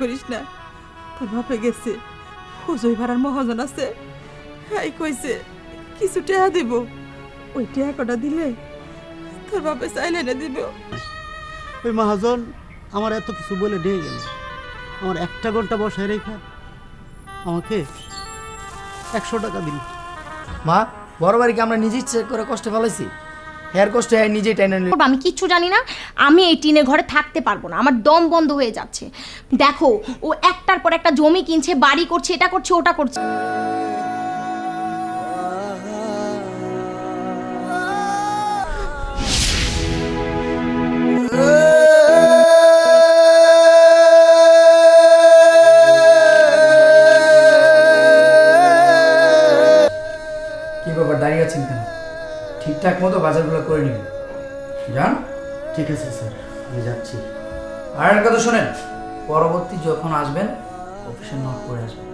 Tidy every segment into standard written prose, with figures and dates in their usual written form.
করিস না, তোর বাপে গেছে, হুজুই ভাড়ার মহাজন আছে, হাই কইছে কিছু টাকা দিব, ওই টাকা কটা দিলে তোর বাপে চাইলে না দিব। ওই মহাজন আমার এত কিছু বলে দিয়ে গেল, আমার একটা ঘন্টা বসায় রেখা আমাকে 100 টাকা দিল। মা, বড় বাড়িকে আমরা নিজে ইচ্ছে করে কষ্ট ফেলাইছি, হেয়ার কষ্ট হ্যাঁ নিজেই টাইনা নিল। আমি কিচ্ছু জানি না, আমি এই টিনের ঘরে থাকতে পারবো না, আমার দম বন্ধ হয়ে যাচ্ছে। দেখো ও একটার পর একটা জমি কিনছে, বাড়ি করছে, এটা করছে, ওটা করছে। কি ব্যাপার দাঁড়িয়ে আছেন কেন? ঠিকঠাক মতো বাজারগুলো করে নিন, যান। ঠিক আছে স্যার, আমি যাচ্ছি। আর একটা কথা শোনেন, পরবর্তী যখন আসবেন অফিসে নক করে আসবেন,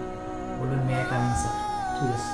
বলবেন মেয়ে কামিং স্যার। ঠিক আছে।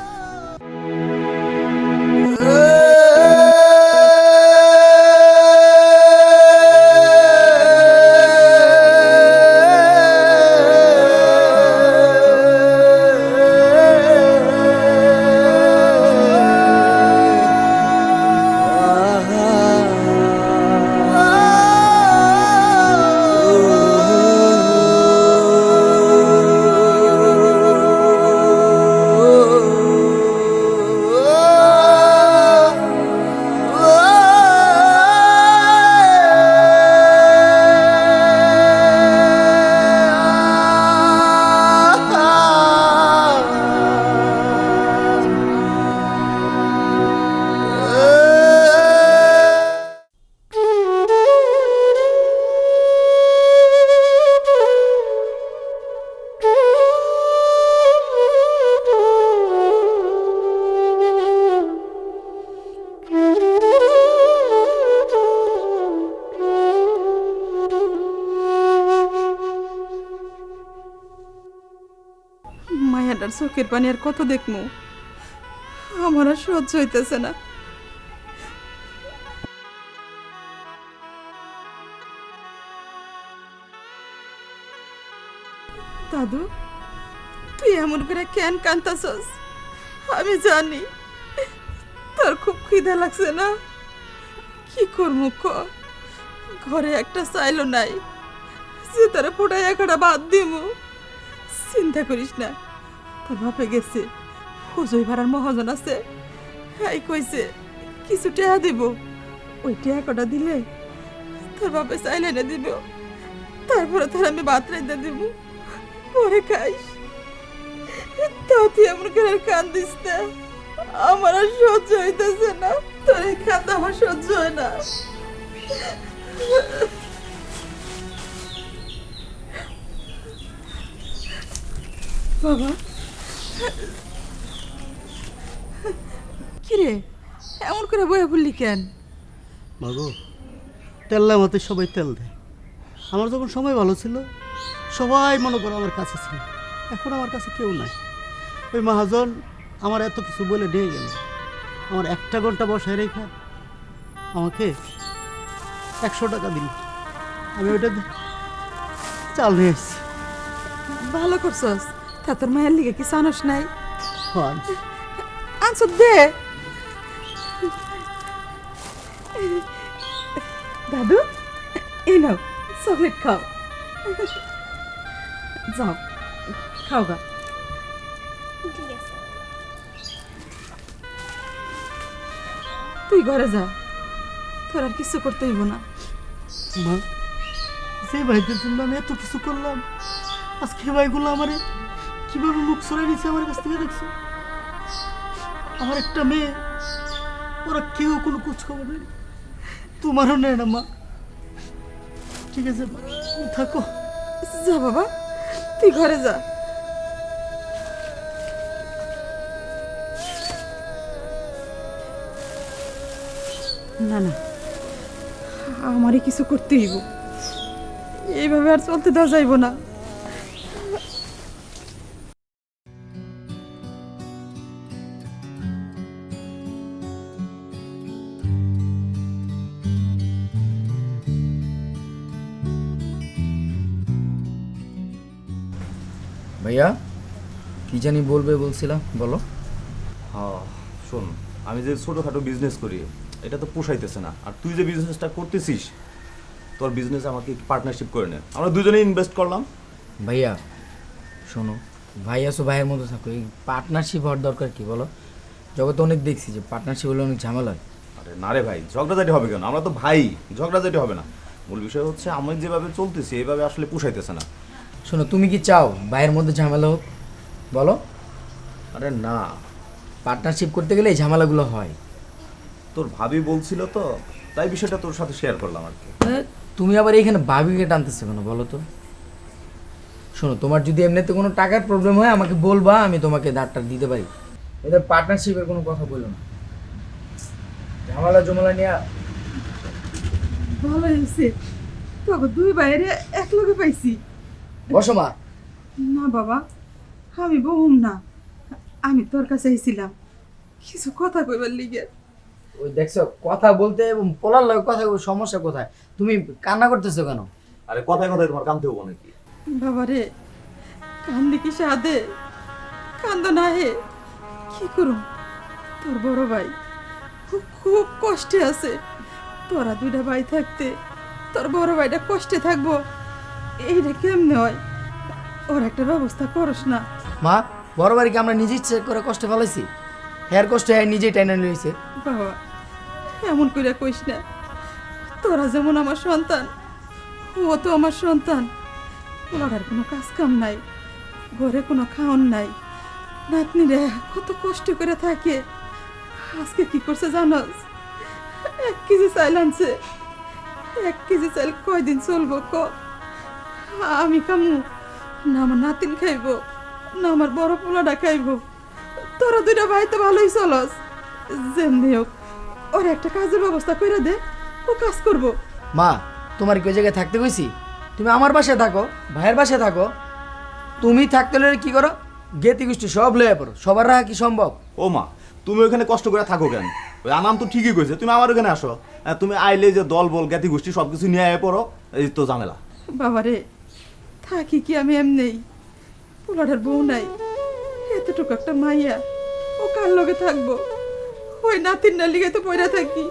মায়াটার চোখের পানি আর কত দেখমু, আমার আর সহ্য হইতেছে না। দাদু, তুই এমন করে কেন কান্তাছস? আমি জানি তোর খুব খিদা লাগছে না। কি করবো ক, ঘরে একটা চাইলো নাই যে তোরা ফোটাই একটা বাদ দিমু। চিন্তা করিস না, তোর বাপে গেছে, হুজুই ভাড়ার মহাজন আছে, হাই কইছে কিছু টাকা দিব, ওই টাকা কটা দিলে তোর বাপে চাইলে না দিব, তারপরে তোর আমি ভাত রাইতে দিব, পরে খাইস। তাও তুই এমন করে কান্দিস না, আমার আর সহ্য হইতেছে না, তোর এই কান্দা আমার সহ্য হয় না। বাবা, কিরে এমন করে বয়ে বললি কেন? মাগো, তেল মতে সবাই তেল দেয়। আমার যখন সময় ভালো ছিল সবাই মনে করো আমার কাছে ছিল, এখন আমার কাছে কেউ নাই। ওই মহাজন আমার এত কিছু বলে দিয়ে গেল, আমার একটা ঘন্টা বসায় রেখা আমাকে 100 টাকা দিল। আমি ওইটা চাল নিয়ে এসেছি। ভালো করছস, তা তোর মায়ের লিগে কি জানোস নাই? আনছি। আনছ দে দাদু, এই নাও চকলেট খাও, যাও খাও গা। তুই ঘরে যা, তোর আর কিছু করতে হইব না। মা, যে ভাইদের জন্য আমি এত কিছু করলাম, আজকে ভাইগুলো আমারে কিভাবে মুখ সরাই নিচ্ছে আমার কাছ থেকে, দেখছো? আমার একটা মেয়ে, ওরা কেউ কোনো খোঁজ খবর নেই, তোমারও নেয় না মা। ঠিক আছে মা, তুমি থাকো। যা বাবা, তুই ঘরে যা। না না, আমারই কিছু করতে হইব, এইভাবে আর চলতে দেওয়া যাইব না। ভাইয়া কি জানি বলবে বলছিলাম, বলো। হ্যাঁ শোন, আমি যে ছোটোখাটো বিজনেস করি এটা তো পোষাইতেছে না, আর তুই যে বিজনেসটা করতেছিস তোর বিজনেস আমাকে পার্টনারশিপ করে নে, আমরা দুজনেই ইনভেস্ট করলাম। ভাইয়া শোনো, ভাই আসো ভাইয়ের মতো থাকো, এই পার্টনারশিপ হওয়ার দরকার কি বলো? জগতে অনেক দেখছি যে পার্টনারশিপ হলে অনেক ঝামেলা হয়। আরে না রে ভাই, ঝগড়াঝাটি হবে কেন? আমরা তো ভাই, ঝগড়াঝাটি হবে না। মূল বিষয় হচ্ছে আমি যেভাবে চলতেছি এইভাবে আসলে পোষাইতেছে না। শোনো, তুমি কি চাও ভাইয়ের মধ্যে ঝামেলা হোক বলো? আরে না, পার্টনারশিপ করতে গেলে এই ঝামেলাগুলো হয়। তোর ভাবি বলছিল তো, তাই বিষয়টা তোর সাথে শেয়ার করলাম আর কি। তুমি আবার এইখানে ভাবিকে টানতেছো কেন বলো তো? শোনো, তোমার যদি এমনিতে কোনো টাকার প্রবলেম হয় আমাকে বলবা, আমি তোমাকে ধারটা দিতে পারি। এদের পার্টনারশিপের কোনো কথা বলো না, ঝামেলা জমালা নিয়ে। ভালো হয়েছে, তোকে দুই বাইরে এক লগে পাইছি। বসো মা। না বাবা, আমি বহুম না, আমি তোর কাছে আইছিলাম কিছু কথা কইবার লিগে। ওই দেখছো কথা বলতে এবং পোলার লাগে কথা বলতে সমস্যা কোথায়? তুমি কান্না করতেছো কেন? আরে কথায় কথায় তোমার কামতে হবো নাকি? বাবা রে, কান্দি কি সাদে, কান্দ না হে, কি করুম? তোর বড় ভাই খুব খুব কষ্টে আছে। তোরা দুইটা ভাই থাকতে তোর বড় ভাইটা কষ্টে থাকবো, এইটা কেমনে হয়? ওর একটা ব্যবস্থা করস না। মা, বড় বাড়িকে আমরা নিজে ইচ্ছে করে কষ্ট ফেলাইছি? হেয়ার কষ্ট হ্যাঁ নিজেই টাইনা নিয়েছে। বাবা এমন করে কইস না, তোরা যেমন আমার সন্তান, ও তো আমার সন্তান। ওর কোনো কাজ কাম নাই, ঘরে কোনো খাওয়ান নাই, নাতনিরা কত কষ্ট করে থাকে। আজকে কি করছে জানোস? 1 কেজি চাইল আনছে। 1 কেজি চাইল কয়দিন চলবো ক? আমি খামু না আমার নাতিন খাইব, না আমার বড় পোলাটা খাইব? তোরা দুইটা ভাই তো ভালোই চলস, যেমনি হোক ওর একটা কাজের ব্যবস্থা করে দে, ও কাজ করব। মা, তোমার কি ওই জায়গায় থাকতে কইছি? তুমি আমার বাসায় থাকো, ভাইয়ের বাসায় থাকো। তুমি থাকতে হলে কি করো, গেতি গোষ্ঠী সব লয়ে পড়ো, সবার রাখা কি সম্ভব? ও মা, তুমি ওখানে কষ্ট করে থাকো কেন? ওই আনাম তো ঠিকই কইছে, তুমি আমার ওখানে আসো। তুমি আইলে যে দল বল জ্ঞাতি গোষ্ঠী সব কিছু নিয়ে আয় পড়ো, এই তো ঝামেলা। বাবা রে, থাকি কি আমি এমনি? পোলাটার বউ নাই, এতটুকু একটা মাইয়া, ও কার লগে থাকবো? ওই নাতির না লিগে তো পয়রা থাকি,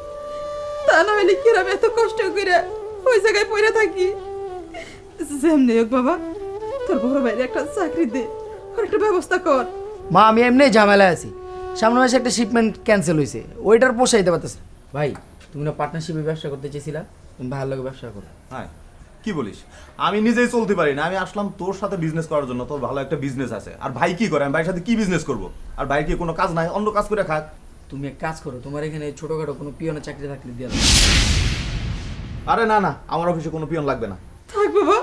তা না হলে কিরাম এত কষ্ট করে ওই জায়গায় পয়রা থাকি। যেমনি হোক বাবা, তোর বড় ভাইয়ের একটা চাকরি দে, ওর একটা ব্যবস্থা কর। মা, আমি এমনি ঝামেলায় আছি। সামনে মাসে একটা শিপমেন্ট ক্যান্সেল হয়েছে, ওইটার পোষাইতে পারতেছে। ভাই, তুমি না পার্টনারশিপে ব্যবসা করতে চেয়েছিলা? তুমি ভাইয়ের লগে ব্যবসা করো। হ্যাঁ, কি বলিস? আমি নিজেই চলতে পারি না, আমি আসলাম তোর সাথে বিজনেস করার জন্য। তোর ভালো একটা বিজনেস আছে, আর ভাই কি করে? আমি ভাইয়ের সাথে কি বিজনেস করব? আর ভাই কি কোনো কাজ নাই, অন্য কাজ করে খাক? তুমি এক কাজ করো, তোমার এখানে ছোটখাটো কোনো পিয়নের চাকরি থাকলে দিয়ে দাও। আরে না না, আমার অফিসে কোনো পিয়ন লাগবে না। থাক বাবা,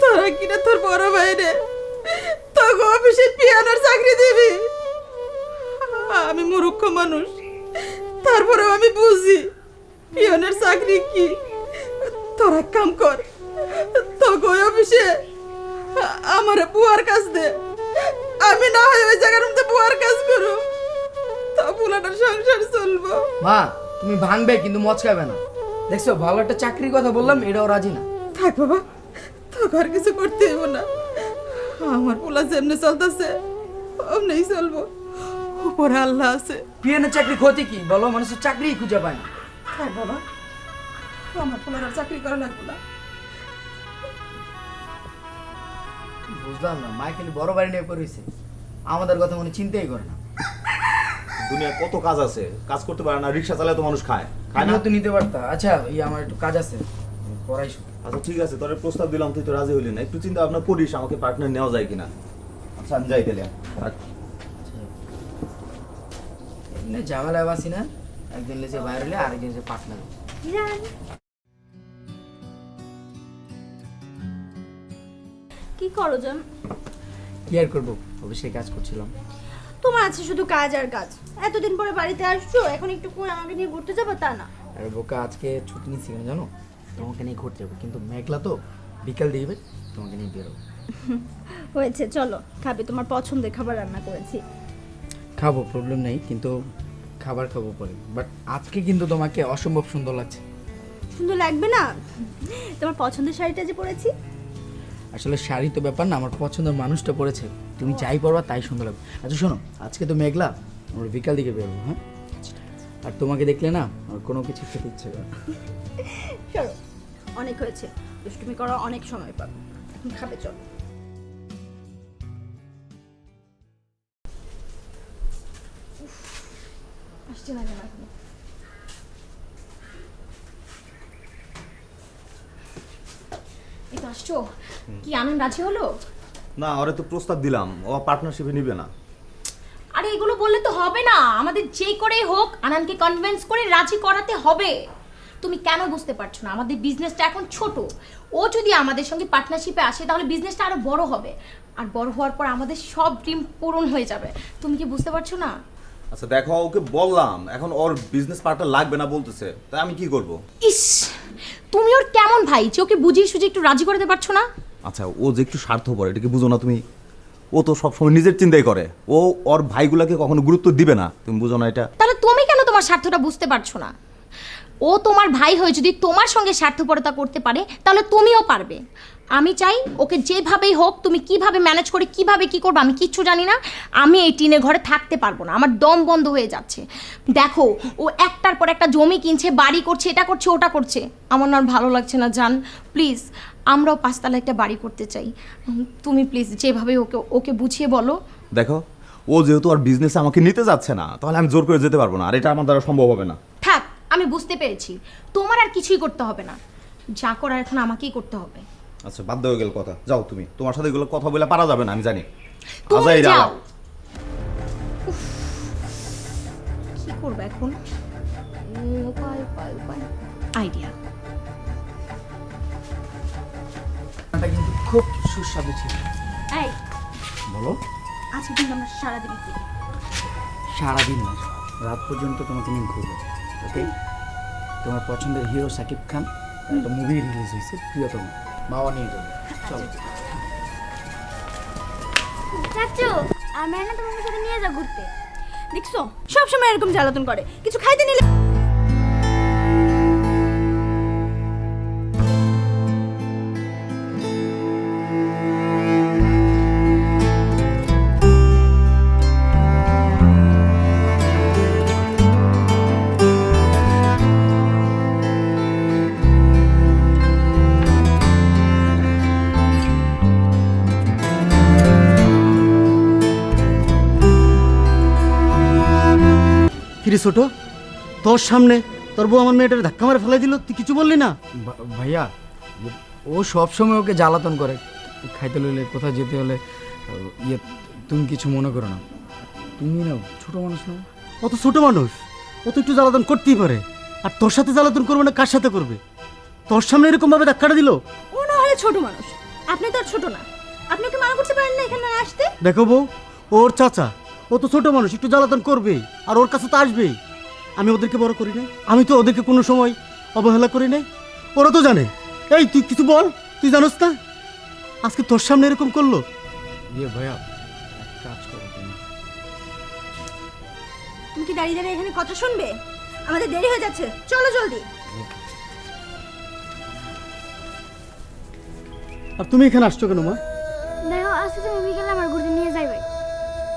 তোরা কিনা তোর বড় ভাইরে তোকে অফিসে পিয়ানোর চাকরি দিবি? আমি মূর্খ মানুষ, তারপরেও আমি বুঝি পিয়ানোর চাকরি কি। তোরা এক কাম কর, তোকে ওই অফিসে আমার বুয়ার কাজ দে, আমি না হয় ওই জায়গার মধ্যে বুয়ার কাজ করো, তা বুলাটার সংসার চলবো। মা, তুমি ভাঙবে কিন্তু মচকাবে না। দেখছো, ভালো একটা চাকরির কথা বললাম, এটাও রাজি না। থাক বাবা, তোকে আর কিছু করতে হইব না। আমার পোলা যেমনি চলতেছে অমনি চলবো, উপরে আল্লাহ আছে। পিয়নের চাকরি ক্ষতি কি বলো? মানুষের চাকরিই খুঁজে পায় না। থাক বাবা, আমার পোলার আর চাকরি করা লাগবে না। বুঝলাম না, মা খালি বড় বাড়ি নিয়ে পড়েছে, আমাদের কথা মনে চিন্তাই করে না। দুনিয়া কত কাজ আছে, কাজ করতে পারে না। রিক্সা চালায় তো মানুষ খায়, খায় না? আমিও তো নিতে পারতা। আচ্ছা, আমার একটু কাজ আছে, পড়াই শুধু। আচ্ছা ঠিক আছে, তোর প্রস্তাব দিলাম, তুই তো রাজি হইলি না। একটু চিন্তা ভাবনা করিস আমাকে পার্টনার নেওয়া যায় কিনা। আচ্ছা আমি যাই তাহলে। এমনি ঝামেলায় বাসি না, একদিন লেছে বাইরে হলে আরেকদিন সে পার্টনার। কি করো জান? কি আর করবো, অবশ্যই কাজ করছিলাম। তোমার আছে শুধু কাজ আর কাজ। এতদিন পরে বাড়িতে আসছো, এখন একটু করে আমাকে নিয়ে ঘুরতে যাবো তা না? আর বোকা, আজকে ছুটি নিচ্ছি কেন জানো? তোমাকে নিয়ে ঘুরতে যাবো, কিন্তু মেঘলা তো, বিকাল দিবে তোমাকে নিয়ে বেরোবো। হয়েছে, চলো খাবে, তোমার পছন্দের খাবার রান্না করেছি। খাবো, প্রবলেম নেই, কিন্তু খাবার খাবো পরে। বাট আজকে কিন্তু তোমাকে অসম্ভব সুন্দর লাগছে। সুন্দর লাগবে না? তোমার পছন্দের শাড়িটা যে পরেছি। আর আসলে শাড়ি তো ব্যাপার না, আমার পছন্দের মানুষটা পড়েছে, তুমি যাই পরবা তাই সুন্দর লাগবে। আচ্ছা শোনো, আজকে তো মেঘলা, আমরা বিকাল দিকে বেরোবো, হ্যাঁ? আর তোমাকে দেখলে না আমার কোনো কিছু খেতে ইচ্ছে করে। চলো, অনেক হয়েছে, দুষ্টুমি করা অনেক সময় পাবো, এখন খাবে চলো। আসছে না কেন এখনো? এই তো আসছো, কি আনন্দ রাজি হলো? না, ওরে তো প্রস্তাব দিলাম, ও পার্টনারশিপে নিবে না। আরে এগুলো বললে তো হবে না, আমাদের যে করেই হোক আনানকে কনভিন্স করে রাজি করাতে হবে। তুমি কেন বুঝতে পারছো না, আমাদের বিজনেসটা এখন ছোট, ও যদি আমাদের সঙ্গে পার্টনারশিপে আসে তাহলে বিজনেসটা আরো বড় হবে, আর বড় হওয়ার পর আমাদের সব ড্রিম পূরণ হয়ে যাবে। তুমি কি বুঝতে পারছো না? আচ্ছা দেখো, ওকে বললাম, এখন ওর বিজনেস পার্টনার লাগবে না বলতেছে, তাই আমি কি করব? ইস, তুমি ওর কেমন ভাই যে ওকে বুঝিয়ে সুঝিয়ে একটু রাজি করতে পারছো না? আচ্ছা, ও যে একটু স্বার্থপর, এটা কি বুঝো না তুমি? ও তো সবসময় নিজের চিন্তাই করে, ও ওর ভাইগুলাকে কখনো গুরুত্ব দিবে না, তুমি বুঝো না এটা? তাহলে তুমি কেন তোমার স্বার্থটা বুঝতে পারছো না? ও তোমার ভাই হয়ে যদি তোমার সঙ্গে স্বার্থপরতা করতে পারে তাহলে তুমিও পারবে। আমি চাই ওকে যেভাবেই হোক, তুমি কিভাবে ম্যানেজ করে কিভাবে কি করবে আমি কিচ্ছু জানি না, আমি এই টিনের ঘরে থাকতে পারবো না, আমার দম বন্ধ হয়ে যাচ্ছে। দেখো, ও একটার পর একটা জমি কিনছে, বাড়ি করছে, এটা করছে ওটা করছে, আমার না আর ভালো লাগছে না জান। প্লিজ, আমরাও 5 তলা একটা বাড়ি করতে চাই, তুমি প্লিজ যেভাবে ওকে ওকে বুঝিয়ে বলো। দেখো, ও যেহেতু আর বিজনেসে আমাকে নিতে যাচ্ছে না, তাহলে আমি জোর করে যেতে পারবো না, আর এটা আমার দ্বারা সম্ভব হবে না। থাক, আমি বুঝতে পেরেছি, তোমার আর কিছুই করতে হবে না, যা করার এখন আমাকেই করতে হবে। আচ্ছা, বাদ হয়ে গেল কথা, যাও তুমি, তোমার সাথে এগুলো কথা বলে পারা যাবে না, আমি জানি। তুমি আজাইরা যাও। আলাপ। উফ, কি করবে এখন? উপায় উপায় উপায়, আইডিয়া। এটা কিন্তু খুব সুস্বাদু ছিল। এই, বলো। আজকে কিন্তু আমরা সারাদিন ঘুরি। সারাদিন না, রাত পর্যন্ত তোমাকে নিয়ে ঘুরবো, ওকে? তোমার পছন্দের হিরো শাকিব খান, একটা মুভি রিলিজ হয়েছে প্রিয়তম, মাওয়া নিয়ে যাবে, চলো। চাচু, আমি না তোমার সাথে নিয়ে যা ঘুরতে। দেখছো, সবসময় এরকম জ্বালাতন করে, কিছু খাইতে নিলে। কিরে ছোট, তোর সামনে তোর বউ আমার মেয়েটার ধাক্কা মারে ফেলাই দিল, তুই কিছু বললি না? ভাইয়া, ও সবসময় ওকে জ্বালাতন করে, খাইতে লইলে কোথাও যেতে হলে ইয়ে, তুমি কিছু মনে করো না, তুমি নাও, ছোট মানুষ নাও। অত ছোট মানুষ, ও তো একটু জ্বালাতন করতেই পারে, আর তোর সাথে জ্বালাতন করবে না কার সাথে করবে? তোর সামনে এরকম ভাবে ধাক্কাটা দিল। ও না হলে ছোট মানুষ, আপনি তো আর ছোট না, আপনি ওকে মানা করতে পারেন না এখানে আসতে? দেখো বউ, ওর চাচা, ও তো ছোট মানুষ, একটু জ্বালাতন করবেই, আর ওর কাছে তো আসবেই। আমি ওদেরকে বড় করি নাই, আমি তো ওদেরকে কোনো সময় অবহেলা করি নাই, ওরা তো জানে। এই তুই কিছু বল, তুই জানোস না আজকে তোর সামনে এরকম করলো? ইয়ে ভাইয়া, এক কাজ করো তুমি। তুমি কি দাঁড়িয়ে দাঁড়িয়ে এখানে কথা শুনবে? আমাদের দেরি হয়ে যাচ্ছে, চলো জলদি। আর তুমি এখানে আসছো কেন মা? দেখো, আজকে তুমি বিকেলে আমার ঘুরতে নিয়ে যাইবে।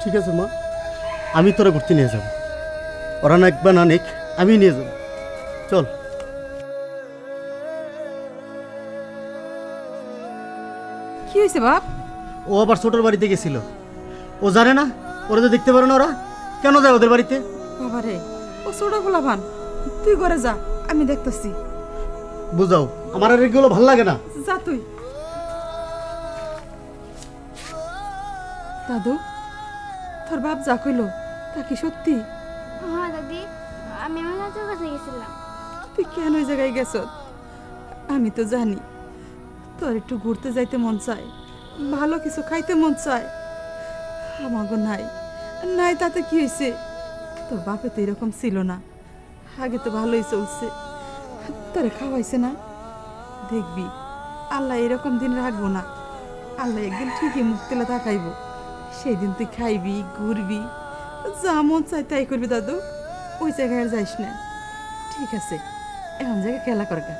ঠিক আছে মা, আমি তোরা ঘুরতে নিয়ে যাব, ওরা না একবার না নেক, আমি নিয়ে যাব, চল। কি হয়েছে বাপ? ও আবার ছোটোর বাড়িতে গেছিল, ও জানে না ওরা তো দেখতে পারে না, ওরা কেন যায় ওদের বাড়িতে? বাবারে, ও ছোট গোলাপান, তুই ঘরে যা, আমি দেখতেছি। বুঝাও, আমার আর এগুলো ভাল লাগে না। যা তুই। দাদু, তোর বাপ যা কইলো তা কি সত্যি? হ্যাঁ দাদি, আমি আমার চাচার কাছে গেছিলাম। তুই কেন ওই জায়গায় গেছ? আমি তো জানি তোর একটু ঘুরতে যাইতে মন চায়, ভালো কিছু খাইতে মন চায়, আমাগো নাই নাই, তাতে কি হয়েছে? তোর বাপে তো এরকম ছিল না, আগে তো ভালোই চলছে, তোরে খাওয়াইছে না? দেখবি আল্লাহ এরকম দিন রাখবো না, আল্লাহ একদিন ঠিকই মুখ তুলে তাকাইব, সেই দিন তুই খাইবি, ঘুরবি, যা মন চাই তাই করবি। দাদু, ওই জায়গায় আর যাইস না, ঠিক আছে? এখন জায়গায় খেলা করগা।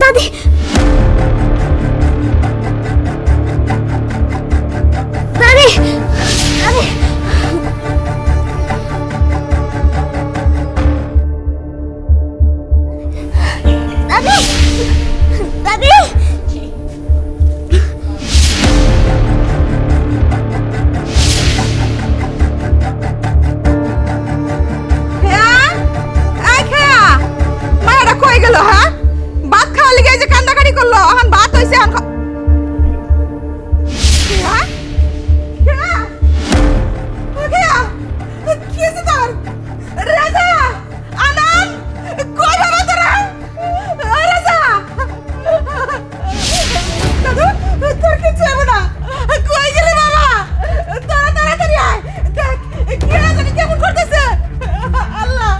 দাদি দাদি দাদি দাদি দাদি খেয়া এই খেয়া মায়েরা কই গেল হ্যাঁ ভাত খাওয়া লিগে এই যে কান্দাকাটি করলো এখন ভাত হইছে এখন খেয়া খেয়া ও খেয়া কি হইছে তোর রাজা আনন্দ কই বাবা তোরা ও রাজা দাদু তোর কিছু হবে না কই গেলি বাবা তোরা তাড়াতাড়ি আয় দেখ খেয়া জানি কেমন করতেছে আল্লাহ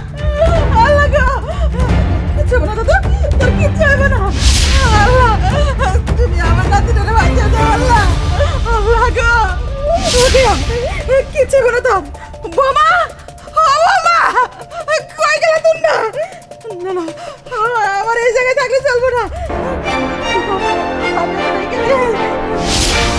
আল্লাহ গো কিচ্ছু হবে না দাদু তোর কিচ্ছু হবে না আল্লাহ তুমি আমার নাতিটারে বাঁচিয়ে দাও আল্লাহ আল্লাহ গো উঠিয়া কিচ্ছু হবে না তোর বোমা ও বোমা কই গেল তুমি না না না আমার এই জায়গায় থাকলে চলবে না আমি রেখে দিই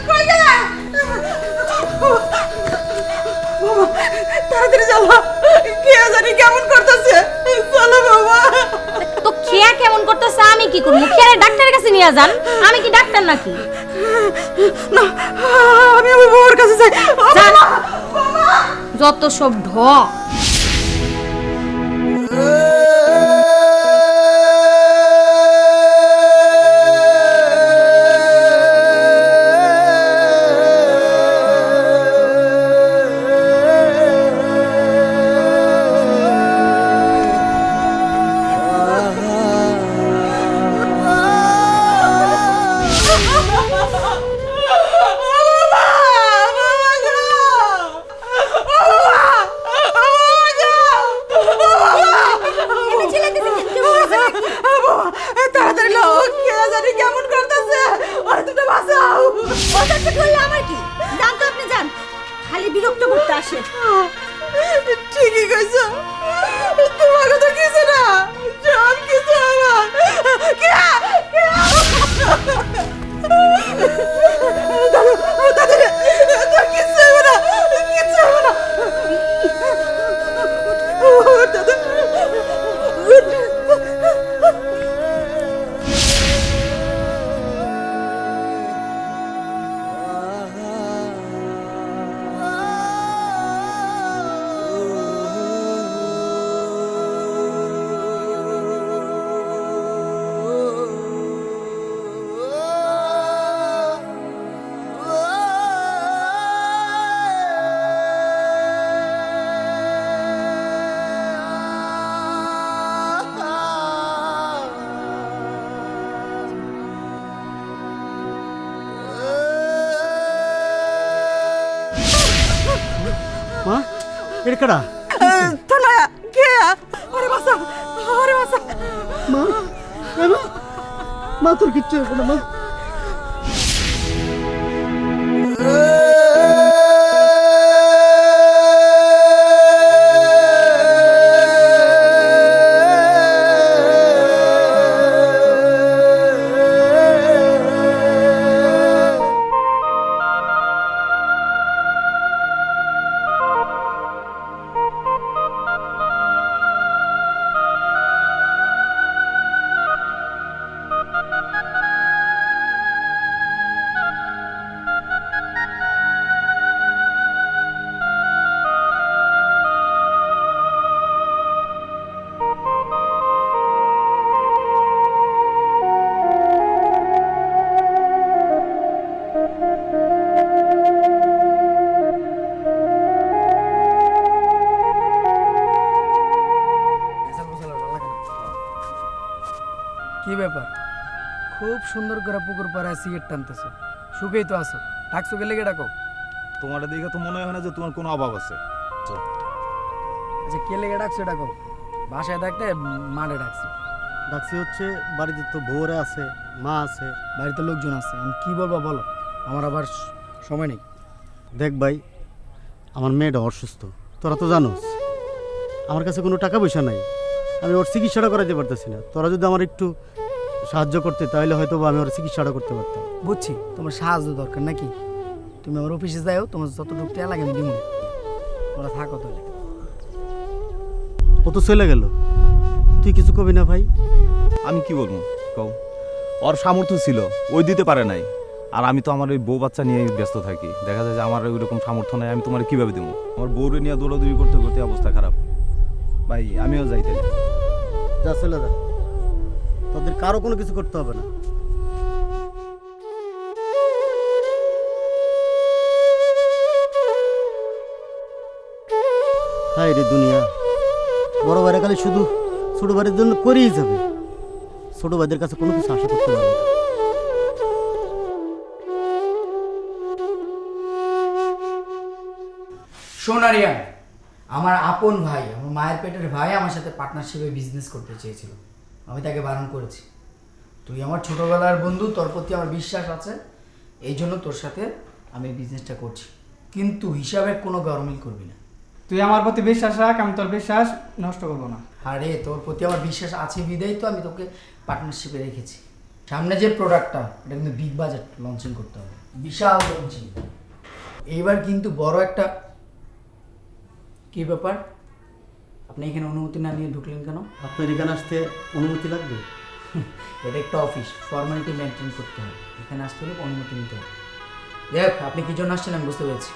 কই গেলা তাড়াতাড়ি চলো কে জানি কেমন করতেছে চলো বাবা তো খেয়া কেমন করতেছে আমি কি করবো? খেয়ারে ডাক্তারের কাছে নিয়ে যান, আমি কি ডাক্তার নাকি? না আমি আমার বউর কাছে যাই যান। যত সব ঢক। তাড়াতাড়ি লো কে জানি কেমন করতেছে আর তুমি বাঁচাও ওটাকে করলে আমার কি জান তো আপনি যান খালি বিরক্ত করতে আসে ঠিকই কইছো তোমার কথা কিছু না সব কিছু আমার কে কে দাদা তোর কিছু হবে না কিছু হবে না দাদা মা এটা কারা তোর মায়া কে ওরে বাসা ওরে বাসা মা মা মা তোর কিচ্ছু হবে না মা কি ব্যাপার খুব সুন্দর করে পুকুর পাড়ায় সিগারেট টানতেছো, সুখেই তো আছো। ডাকছো গেলে কে ডাকো? তোমার দেখে তো মনে হয় না যে তোমার কোনো অভাব আছে। আচ্ছা কে লেগে ডাকছো ডাকো? বাসায় থাকতে মাঠে ডাকছি। ডাকছি হচ্ছে বাড়িতে তো বউরা আছে, মা আছে। বাড়িতে লোকজন আছে, আমি কি বলবো বলো, আমার আবার সময় নেই। দেখ ভাই, আমার মেয়েটা অসুস্থ, তোরা তো জানোস। আমার কাছে কোনো টাকা পয়সা নাই, আমি ওর চিকিৎসাটা করাতে পারতেছি না। তোরা যদি আমার একটু সাহায্য করতে তাহলে হয়তো বা আমি ওর চিকিৎসাটা করতে পারতাম। বুঝছি তোমার সাহায্য দরকার নাকি? তুমি আমার অফিসে যাও, তোমার যতটুকু টাকা লাগে আমি দিব। তোরা থাকো তাহলে। ও তো চলে গেল, তুই কিছু কবি না ভাই? আমি কি বলবো কও, ওর সামর্থ্য ছিল, ওই দিতে পারে নাই। আর আমি তো আমার ওই বউ বাচ্চা নিয়ে ব্যস্ত থাকি, দেখা যায় যে আমার ওই রকম সামর্থ্য নাই, আমি তোমার কিভাবে দেবো? আমার বউরে নিয়ে দৌড়াদৌড়ি করতে করতে অবস্থা খারাপ। ভাই আমিও যাইতে যা চলে যা, তোদের কারো কোনো কিছু করতে হবে না। হায় রে দুনিয়া, বড় ভাইরা খালি শুধু ছোট ভাইয়ের জন্য করেই যাবে, ছোট ভাইদের কাছে কোনো কিছু আশা করতে পারবে না। শোন আরিয়ান, আমার আপন ভাই, আমার মায়ের পেটের ভাই আমার সাথে পার্টনারশিপে বিজনেস করতে চেয়েছিল। আমি তাকে বারণ করেছি। তুই আমার ছোটবেলার বন্ধু, তোর প্রতি আমার বিশ্বাস আছে, এই জন্য তোর সাথে আমি বিজনেসটা করছি। কিন্তু হিসাবের কোনো গরমিল করবি না। তুই আমার প্রতি বিশ্বাস রাখ, আমি তোর বিশ্বাস নষ্ট করবো না। আরে তোর প্রতি আমার বিশ্বাস আছে বিদায় তো আমি তোকে পার্টনারশিপে রেখেছি। সামনে যে প্রোডাক্টটা, এটা কিন্তু বিগ বাজেট লঞ্চিং করতে হবে, বিশাল লঞ্চিং। এইবার কিন্তু বড় একটা কি ব্যাপার, আপনি এখানে অনুমতি না নিয়ে ঢুকলেন কেন? আপনার এখানে আসতে অনুমতি লাগবে? এটা একটা অফিস, ফর্মালিটি মেনটেন করতে হবে। এখানে আসতে হলে অনুমতি নিতে হবে। দেখ আপনি কি জন্য আসছেন আমি বুঝতে পেরেছি।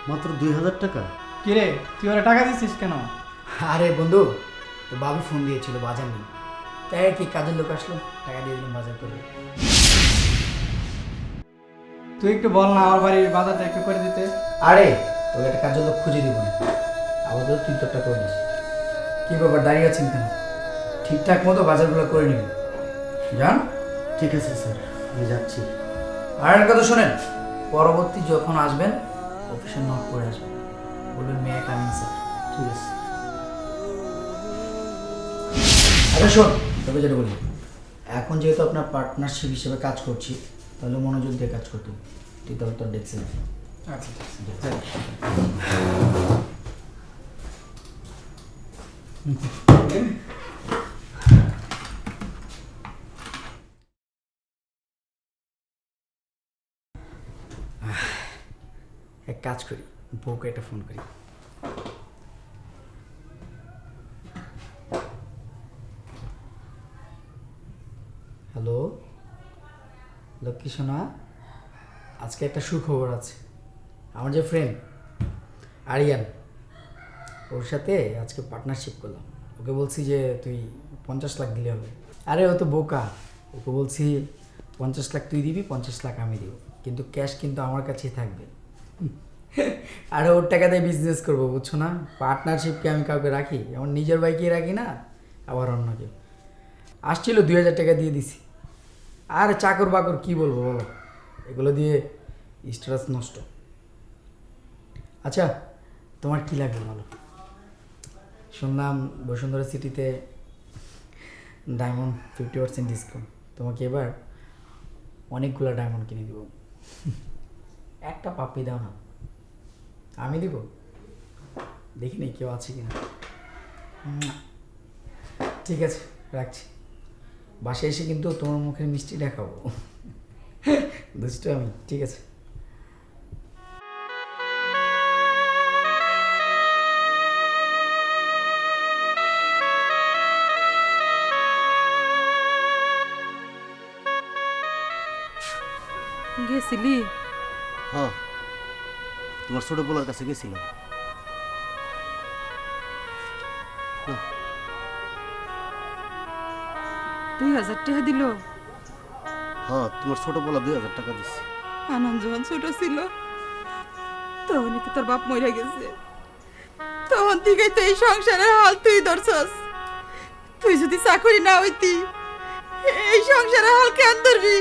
মাত্র 2000 টাকা? কিরে তুই ওরা টাকা দিচ্ছিস কেন? আরে বন্ধু, তো বাবু ফোন দিয়েছিল বাজার নেই, তাই আর কি কাজের লোক আসলো, টাকা দিয়ে দিলাম বাজার করে। তুই একটু বল না আমার বাড়ির বাজারটা একটু করে দিতে। আরে তোকে একটা কাজের লোক খুঁজে দিব না, আপাতত তুই তোরটা করে নিস। কী ব্যাপার দাঁড়িয়ে আছেন কেন? ঠিকঠাক মতো বাজারগুলো করে নিবি, জান? ঠিক আছে স্যার, আমি যাচ্ছি। আর একটা কথা শোনেন, পরবর্তী যখন আসবেন অফিসে নক করে আসবেন, বলবেন মেয়ে কামিং স্যার। ঠিক আছে। আচ্ছা শোন, তোকে যেটা বলি, এখন যেহেতু আপনার পার্টনারশিপ হিসেবে কাজ করছি, তাহলে মনোযোগ দিয়ে কাজ করতে হবে। তুই তাহলে তোর ডেস্কে যা। আচ্ছা এক কাজ করি, বউকে একটা ফোন করি। হ্যালো লক্ষ্মী সোনা, আজকে একটা সুখবর আছে। আমার যে ফ্রেন্ড আরিয়ান, ওর সাথে আজকে পার্টনারশিপ করলাম। ওকে বলছি যে তুই 50 লাখ দিলে হবে। আরে ও তো বোকা, ওকে বলছি 50 লাখ তুই দিবি, 50 লাখ আমি দিব, কিন্তু ক্যাশ কিন্তু আমার কাছেই থাকবে। আর ওর টাকা দিয়ে বিজনেস করবো, বুঝছো না? পার্টনারশিপকে আমি কাউকে রাখি, আমার নিজের বাইকে রাখি না, আবার অন্য কেউ আসছিল 2000 টাকা দিয়ে দিছি। আর চাকর বাকর কী বলবো বলো, এগুলো দিয়ে স্ট্যাটাস নষ্ট। আচ্ছা তোমার কী লাগবে বলো? শুনলাম বসুন্ধরা সিটিতে ডায়মন্ড 50% ডিসকাউন্ট, তোমাকে এবার অনেকগুলো ডায়মন্ড কিনে দেবো। একটা পাপ্পি দাও না, আমি দিব, দেখি নি কেউ আছে কিনা। ঠিক আছে রাখছি, বাসায় এসে কিন্তু তোমার মুখের মিষ্টি দেখাবো। দুষ্ট আমি, ঠিক আছে। গেছিলি? হ্যাঁ, তোমার ছোট পোলার কাছে গেছিলাম। 2000 টাকা দিল? হ্যাঁ তোমার ছোট বলা 2000 টাকা দিচ্ছি। আনন্দ যখন ছোট ছিল তখনই তো তোর বাপ মরে গেছে, তখন থেকে তো এই সংসারের হাল তুই ধরছস। তুই যদি চাকরি না হইতি এই সংসারের হাল কেন ধরবি?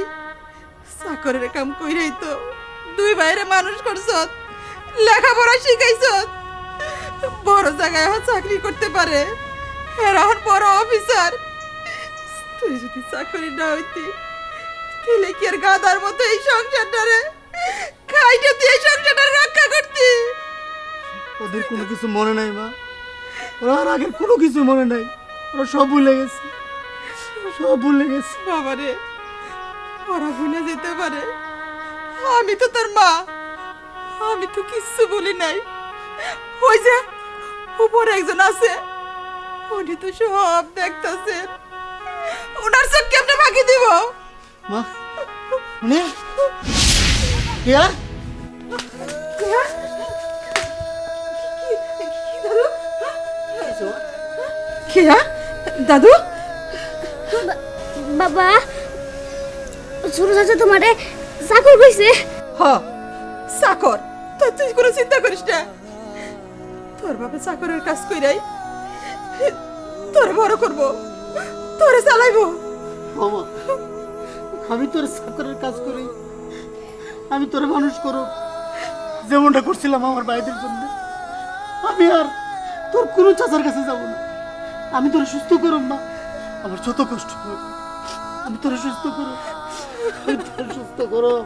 চাকরের কাম কইরাই তো দুই ভাইরে মানুষ করছত, লেখাপড়া শিখাইছত, বড় জায়গায় এখন চাকরি করতে পারে, এরা এখন বড় অফিসার। তুই যদি চাকরি না হইতি তাহলে কি আর গাদার মতো এই সংসারটারে খাইটা তুই এই সংসারটারে রক্ষা করতি? ওদের কোনো কিছু মনে নাই মা, ওরা আর আগের কোনো কিছু মনে নাই, ওরা সব ভুলে গেছে, সব ভুলে গেছে। বাবারে, ওরা ভুলে যেতে পারে, আমি তো তোর মা, আমি তো কিচ্ছু বলি নাই। ওই যে উপরে একজন আছে, উনি তো সব দেখতেছেন, ওনার চোখ কেমনে ফাঁকি দিব? মা উনি কেয়া খেয়া দাদু, বাবা ছোট চাচা তোমারে চাকর কইছে। হ চাকর, তো তুই কোনো চিন্তা করিস না, তোর বাবা চাকরের কাজ কইরাই তোর বড় করবো, তোরে চালাইবো। বাবা আমি তোর চাকরের কাজ করি, আমি তোর মানুষ করব যেমনটা করছিলাম আমার ভাইদের জন্য। আমি আর তোর কোনো চাচার কাছে যাব না, আমি তোর সুস্থ করব না, আমার যত কষ্ট হোক আমি তোর সুস্থ করব, আমি তোর সুস্থ করব।